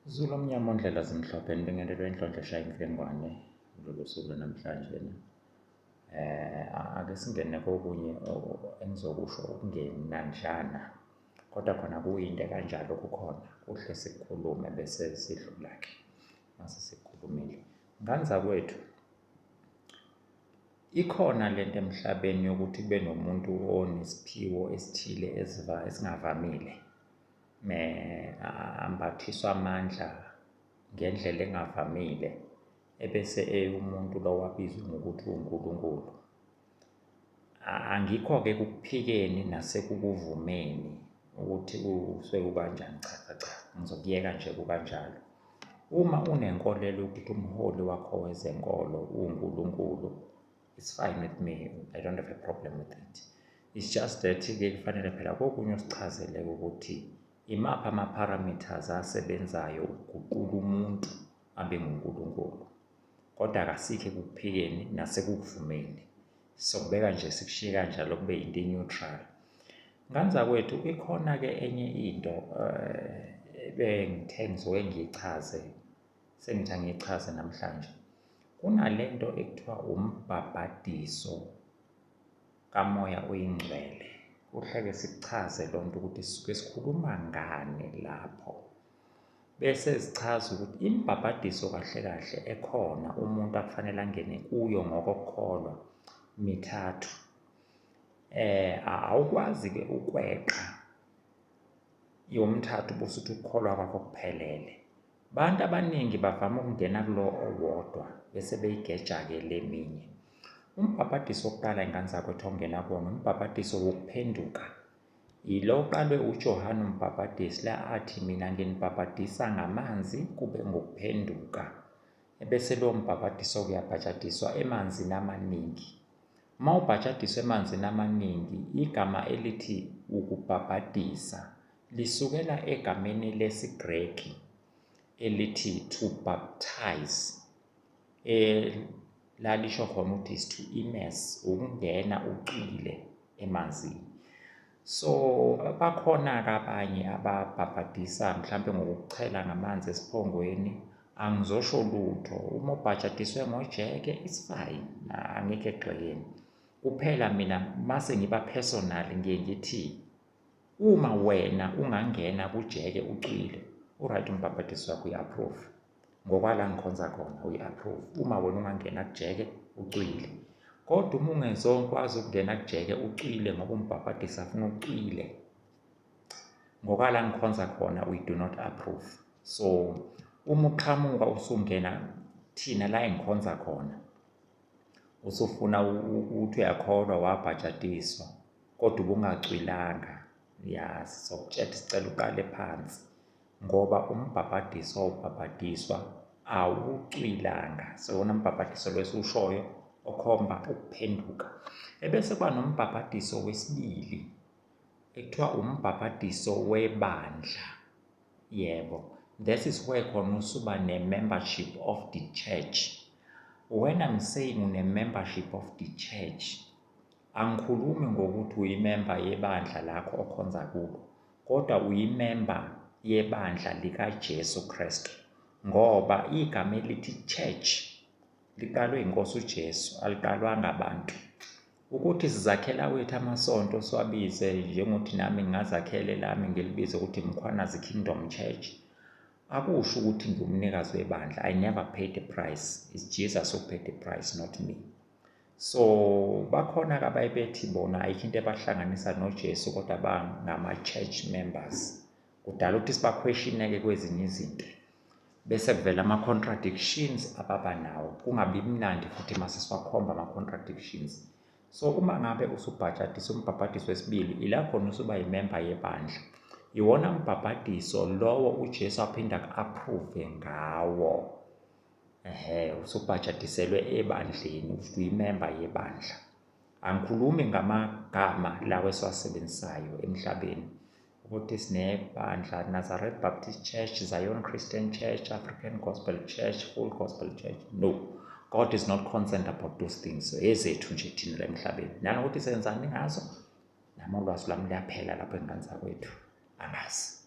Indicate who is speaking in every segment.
Speaker 1: Zulu omnyama ondlela zimhlophe nibingelelwe inhlonhlo eshaya imfengwane kulolu suku namhlanje. Ake singene kokunye engizokusho okungenanjana, kodwa khona kuyinto kanjalo kukhona kuhle sikukhulume bese sidlula-ke mase sikhulumile. Ngani zakwethu, ikhona lento emhlabeni yokuthi kube nomuntu onesiphiwo esithile esingavamile, ambathiswa amandla ngendlela engavamile, ebese umuntu lo wabizwa ngokuthi uNkulunkulu. Angikho-ke kukuphikeni nasekukuvumeni ukuthi kusuke kukanjani, cha, ngizokuyeka nje kukanjalo. Uma unenkolelo yokuthi umholi wakho wezenkolo uNkulunkulu, it's fine with me, I don't have a problem with it. It's just that-ke kufanele phela kokunye usichazele ukuthi imaphi ama-parameters asebenzayo ukuguqula umuntu abe nguNkulunkulu. Kodwa akasikho ekukuphikeni nasekukuvumeni, sokubeka nje sikushiye kanjalo kube into neutral. Ngani zakwethu, ikhona-ke enye into ebengithe ngizoke ngiyichaze, sengithi angiyichaze namhlanje. Kunalento ekuthiwa umbhabhadiso kamoya oyingcwele. Kuhle-ke sikuchaze lonto ukuthi sisuke sikhuluma ngani lapho, bese sichaza ukuthi imibhabhadiso kahle kahle ekhona umuntu akufanele angene kuyo ngokukholwa mithathu. Awukwazi-ke ukweqa yomthathu bese uthi ukukholwa kwakho kuphelele. Abantu abaningi bavama ukungena kulo owodwa bese beyigeja-ke leminye. Umbhabhadiso wokuqala ingane zakwethu ongena kuwona umbhabhadiso wokuphenduka. Yilo oqalwe uJohane umbhabhadisi la athi mina nginibhabhadisa ngamanzi kube ngokuphenduka. Ebese lowo mbhabhadiso kuyabhajadiswa emanzini amaningi. Uma ubhajadiswa emanzini amaningi, igama elithi ukubhabhadisa lisukela egameni lesiGreki elithi to baptize, lalisho khona ukuthi is to immerse, ukungena ucwile emanzini. So bakhona-ke abanye ababhabhadisa mhlampe ngokuchela ngamanzi esiphongweni. Angizosho lutho, uma ubhajadiswe ngojeke it's fine, angikho egxekeni. Kuphela mina mase ngiba personal ngiye ngithi uma wena ungangena kujeke ucwile, uright umbhabhadiso wakho uyi-approve. Ngokwala ngikhonza khona uyi-approve uma wena ungangena kujeke ucwile. Kodwa uma ungezokwazi ukungena kujeke ucwile ngoba umbhabhadisi afuna ucwile, ngokwala ngikhonza khona we do not approve. So uma uqhamuka usungena thina la engikhonza khona, usufuna ukuthi uyakholwa wabhajadiswa kodwa ubungacwilanga, sizokutshela sicela uqale phansi ngoba umbhabhadiso wawubhabhadiswa awucwilanga. Sewona mbhabhadiso lwesiwushoyo okhomba ukuphenduka. Ebese kuba nombhabhadiso wesibili ekuthiwa umbhabhadiso webandla. Yebo, that is where khona usuba ne-membership of the church. When I'm saying une-membership of the church, angikhulumi ngokuthi uyimemba yebandla lakho okhonza kulo, kodwa uyimemba yebandla likaJesu Kristu, ngoba igama elithi church liqalwe inkosi uJesu, aliqalwanga abantu. Ukuthi sizakhela wethu amasonto siwabize njengokuthi nami ngingazakhele lami ngilibize ukuthi Mkhwanazi Kingdom Church, akusho ukuthi ngumnikazi webandla. I never paid the price. It's Jesus who paid the price, not me. So bakhona-ke abayebethi bona ayikho into ebahlanganisa noJesu kodwa bangama-church members. Kudala ukuthi sibakhweshine-ke kwezinye izinto, bese kuvela ama-contradictions ababa nawo. Kungabi mnandi futhi mase siwakhomba ama-contradictions. So uma ngabe usubhajadisa umbhabhadiso wesibili, ila khona usuba yimemba yebandla. Iwona mbhabhadiso lowo uJesu aphinda ku-approve ngawo. Usubhajadiselwe ebandleni, uyimemba yebandla. Angikhulumi ngamagama lawa esiwasebenzisayo emhlabeni ukuthi sinebandla Nazareth Baptist Church, Zion Christian Church, African Gospel Church, Full Gospel Church. No, God is not concerned about those things. Ezethu nje thina la emhlabeni. Nanokuthi senzani ngazo, nami ulwazi lwami liyaphela lapho engane zakwethu, angazi.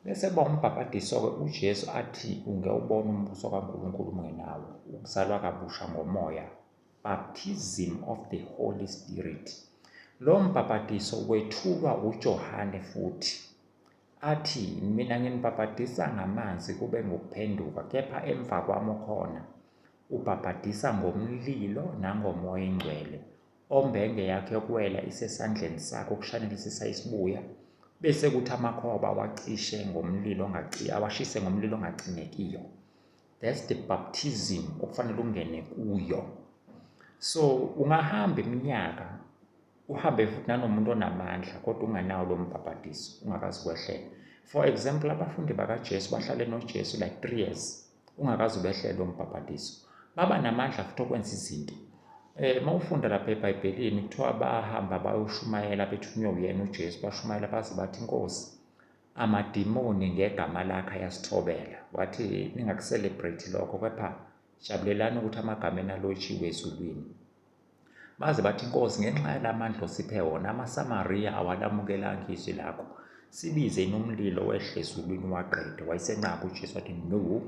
Speaker 1: Bese kuba umbhabhadiso-ke uJesu athi ungewubona umbuso kaNkulunkulu ungenawo, ukuzalwa kabusha ngomoya, baptism of the Holy Spirit. Lo mbhabhadiso wethulwa uJohane futhi athi mina nginibhabhadisa ngamanzi kube ngokuphenduka, kepha emva kwami khona ubhabhadisa ngomlilo nangomoya engcwele, ombenge yakhe yokuwela isesandleni sakhe ukushanelisisa isibuya, bese kuthi amakhoba awashise ngomlilo ongacinyekiyo. That's the baptism okufanele ungene kuyo. So ungahamba iminyaka uhambe futhi nanomuntu onamandla kodwa unganawo lo mbhabhadiso ungakazi kwehlela. For example, abafundi bakaJesu bahlale noJesu like 3 years ungakazi ubehlela lo mbhabhadiso, baba namandla futhi okwenza izinto. Mawufunda lapha eBhayibhelini kuthiwa bahamba bayoshumayela bethunywe uyena uJesu, bashumayela baze bathi Nkosi, amadimoni ngegama lakhe ayasithobela. Wathi ningaku-celebrate lokho, kepha jabulelani ukuthi amagama enalotshiwe ezulwini. Baze bathi Nkosi, ngenxa yalamandla osiphe wona amaSamariya awalamukelanga izwi lakho, sibize nomlilo wehle ezulwini waqede. Wayesenqaba uJesu wathi no,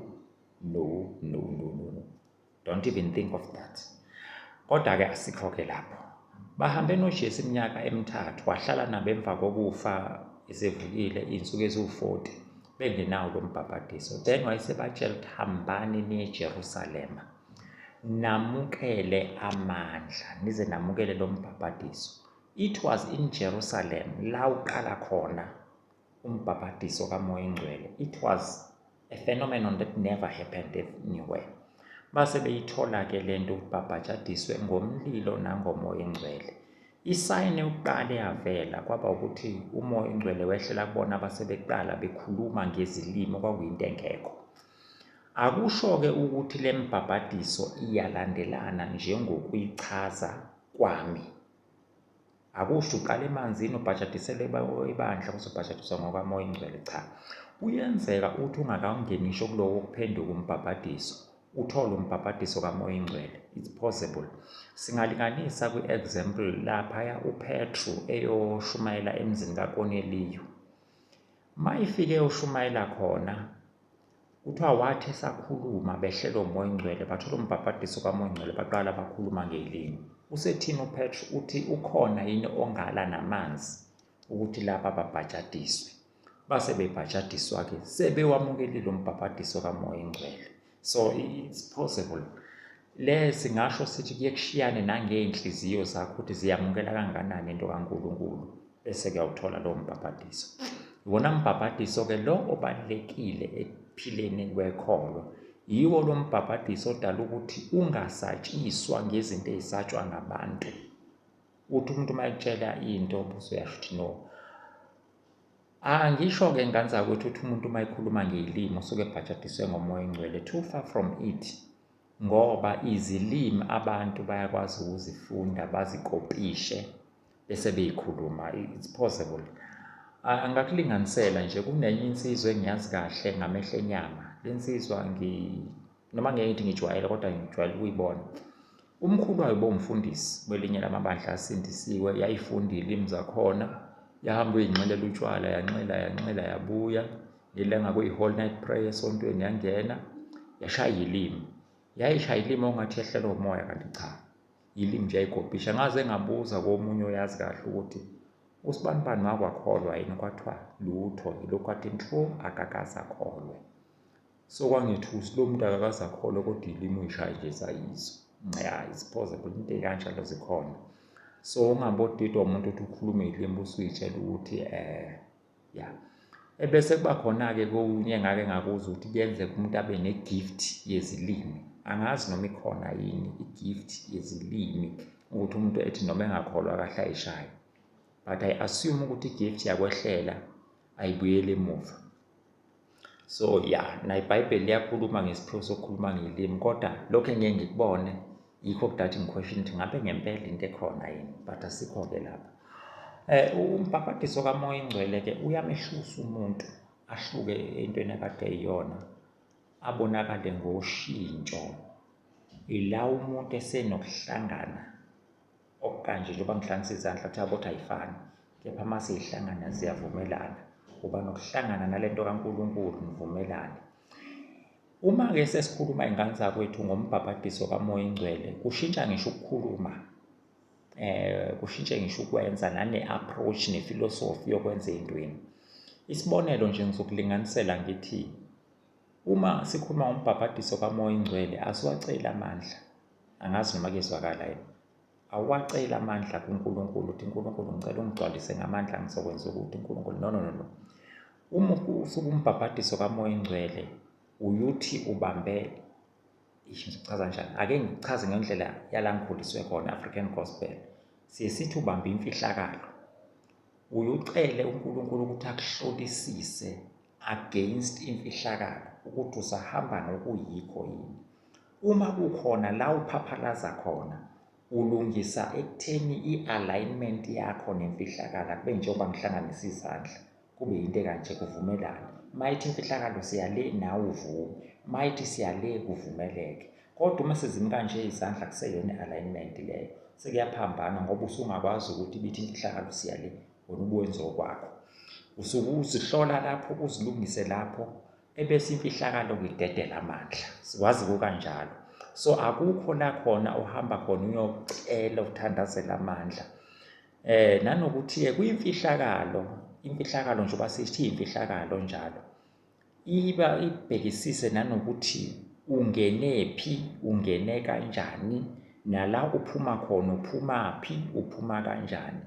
Speaker 1: don't even think of that. Kodwa-ke asikho-ke lapho. Bahambe noJesu iminyaka emithathu, wahlala nabo emva kokufa esevukile iy'nsuku eziwu-40 bengenawo lo mbhabhadiso. Then wayesebatshela ukuthi hambani niye eJerusalema namukele amandla, nize namukele lo mbhabhadiso. It was in Jerusalem la uqala khona umbhabhadiso kamoya engcwele. It was a phenomenon that never happened anywhere. Base beyithola-ke le nto babhajadiswe ngomlilo nangomoya engcwele. Isayini yokuqala eyavela kwaba ukuthi umoya engcwele wehlela kubona abasebeqala bekhuluma ngezilimi okwakuyinto engekho. Akusho-ke ukuthi le mbhabhadiso iyalandelana njengokuyichaza kwami. Akusho uqala emanzini ubhajadisele ibandla uzobhajadiswa ngokamoya engcwele, cha. Kuyenzeka ukuthi ungakawungenisho kulowo kuphenduka umbhabhadiso uthole umbhabhadiso kamoya engcwele. It's possible. Singalinganisa kwi-example laphaya uPetru eyoshumayela emzini kaKoneliyo. Mayifike eyoshumayela khona kuthiwa wathi esakhuluma behlelwa umoya engcwele, bathola umbhabhadiso kamoya engcwele, baqala bakhuluma ngezilimi. Usethini uPetru? Uthi ukhona yini ongala namanzi ukuthi lapha babhajadiswe? Base bebhajadiswa-ke sebewamukelile umbhabhadiso kamoya engcwele. So it's possible. Singasho sithi kuye kushiyane nangey'nhliziyo zakho ukuthi ziyamukela kangakanani into kaNkulunkulu, bese kuyawuthola lowo mbhabhadiso. Iwona mbhabhadiso-ke lo obalulekile ekuphileni kwekholo. Yiwo lo mbhabhadiso odala ukuthi ungasatshiswa ngezinto ey'satshwa ngabantu. Uthi umuntu uma ekutshela into usuyasho ukuthi no. Angisho-ke ngane zakwethu ukuthi umuntu uma ekhuluma ngezilimi usuke ebhajadiswe ngomoya engcwele. Too far from it. Ngoba izilimi abantu bayakwazi ukuzifunda bazikopishe bese beyikhuluma. It's possible. Angakulinganisela nje, kunenye insizwa engiyazi kahle ngamehlo enyama. Le nsizwa noma ngeke ngithi ngijwayele kodwa ngijwayele ukuyibona. Umkhulu wayo bomfundisi kwelinye lamabandla asindisiwe, yayifunda izilimi zakhona, yahamba uyinxelela utshwala, yanxela yabuya, ilanga kuyi-whole night prayer esontweni yangena, yashaya ilimi. Yayishaya ilimi ongathi yehlelwa umoya, kanti cha, ilimi nje yayikopisha. Ngaze ngabuza komunye oyazi kahle ukuthi usibanibani wakwakholwa yini, kwathiwa lutho, yilokhu athi nhlo akakaze akholwe. So kwangithusa lo muntu akakaze akholwe kodwa ilimi uyishaya nje sayizwa. Yeah, it's possible, into ey'kanjalo zikhona. So ungabodidwa umuntu ukuthi ukhulume izilimi usuyitshela ukuthi yeah. Ebese kuba khona-ke kunye ngake ngakuza ukuthi kuyenzeka umuntu abe ne-gift yezilimi. Angazi noma ikhona yini i-gift yezilimi ukuthi umuntu ethi noma engakholwa kahle ayishaye. But I assume ukuthi i-gift yakwehlela ayibuyele emuva. So yeah, na iBhayibheli liyakhuluma ngesiphiwo sokukhuluma ngezilimi, kodwa lokho engeke ngikubone yikho kudathi ngiquestion ukuthi ngabe ngempela into ekhona yini, but asikho-ke lapha. Umbhabhadiso kamoya engcwele-ke uyamehlusa umuntu ahluke entweni akade eyiyona, abonakale ngoshintsho. Ila umuntu esenokuhlangana okukanje njengoba ngihlanganisa izandla kuthiwa bothi ayifani, kepha uma sey'hlangana ziyavumelana. uba nokuhlangana nalento kaNkulunkulu nivumelane. Uma-ke sesikhuluma iy'ngane zakwethu ngombhabhadiso kamoya ingcwele, kushintsha ngisho ukukhuluma, kushintshe ngisho ukwenza nane-approach nefilosofi yokwenza ey'ntweni. Isibonelo nje ngizokulinganisela ngithi, uma sikhuluma ngombhabhadiso kamoya ingcwele asiwaceli amandla, angazi noma kezwakala yini, awuwaceli amandla kuNkulunkulu uthi uNkulunkulu ngicela ungigcwalise ngamandla ngizokwenza ukuthi uNkulunkulu no. Uma usuke umbhabhadiso kamoya ingcwele uyuthi ubambe, ngizochaza njani, ake ngichaze ngendlela yala ngikhuliswe khona, African Gospel. Siye sithi ubambe imfihlakalo, uyucele uNkulunkulu ukuthi akuhlolisise against imfihlakalo ukuthi usahamba nokuyikho yini. Uma kukhona la uphaphalaza khona, ulungisa ekutheni i-alignment yakho nemfihlakalo kube njengoba ngihlanganisa izandla, kube yinto ekanje kuvumelane. Mayithi imfihlakalo siyale nawe uvume, mayithi siyale kuvumeleke. Kodwa uma sezimi kanje izandla kuseyona i-alignment leyo, sekuyaphambana ngoba usungakwazi ukuthi bithi imfihlakalo siyale wena ubuwenzo kwakho. Usuke uzihlola lapho, uzilungise lapho, ebese imfihlakalo kuyidedela amandla. Sikwazi kanjalo. So akukho la khona uhamba khona uyocela uthandazela amandla. Nanokuthi-ke imfihlakalo njengoba sithi imfihlakalo njalo, iba ibhekisise nanokuthi ungenephi, ungene kanjani, nala uphuma khona uphumaphi, uphuma kanjani.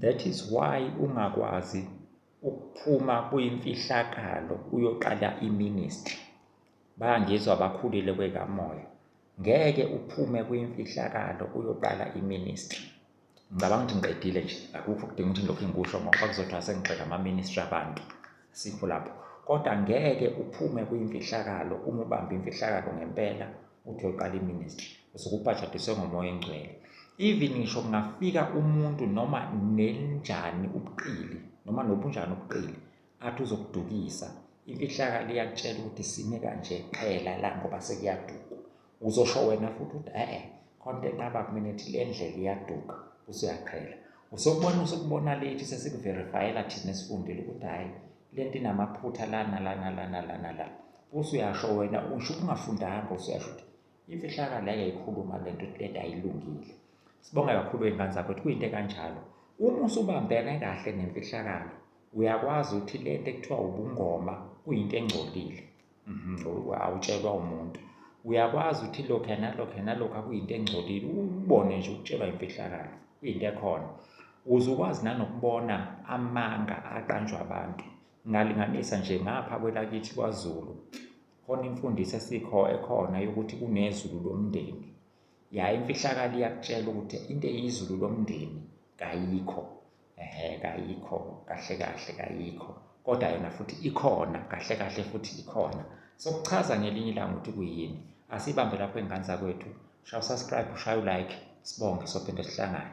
Speaker 1: That is why ungakwazi ukuphuma kuyimfihlakalo uyoqala iministry. Bayangizwa abakhulile kwekamoya, ngeke uphume kuyimfihlakalo uyoqala iministry. Ngicabanga ukuthi ngiqedile nje, akukho kudinga ukuthi ngilokhu ngikusho ngoba kuzothiwa sengiqeda ama-ministry abantu, sikho lapho. Kodwa ngeke uphume kuyimfihlakalo uma ubambe imfihlakalo ngempela uthi uyoqala iministry, usuke ubhajadiswe ngomoya engcwele. Even ngisho kungafika umuntu noma nenjani ubuqili, noma nobunjani ubuqili, athi uzokudukisa, imfihlakalo iyakutshela ukuthi sime kanje qhela la ngoba sekuyaduka. Uzosho wena futhi ukuthi khonto enqaba kumina ethi le ndlela iyaduka, usuyaqhela. Usukubona lethi sesikuverifyela thina esifundile ukuthi hhayi lento inamaphutha lana. Usuyasho wena, usho ungafundanga, usuyasho ukuthi imfihlakalo yayikhuluma lento ayilungile. Sibonga kakhulu iy'ngane zakwethu, kuyinto kanjalo. Uma usubambene kahle nemfihlakalo, uyakwazi ukuthi lento ekuthiwa ubungoma kuyinto engcolile, awutshelwa umuntu. Uyakwazi ukuthi lokhu nalokhu akuyinto engcolile, ubone nje ukutshelwa imfihlakalo, kuyinto ekhona. Uzukwazi nanokubona amanga aqanjwa abantu. Ngalinganisa nje ngapha kwelakithi kwaZulu, khona imfundiso ekhona yokuthi kunezulu lomndeni. Imfihlakalo iyakutshela ukuthi into eyizulu lomndeni kayikho, kayikho kahle kayikho, kodwa yona futhi ikhona kahle futhi ikhona. Sokuchaza ngelinye ilanga ukuthi kuyini. Asibambe lapho iy'ngane zakwethu, shaya usubscribe, ushaya ulike, sibonge sophinde sihlangane.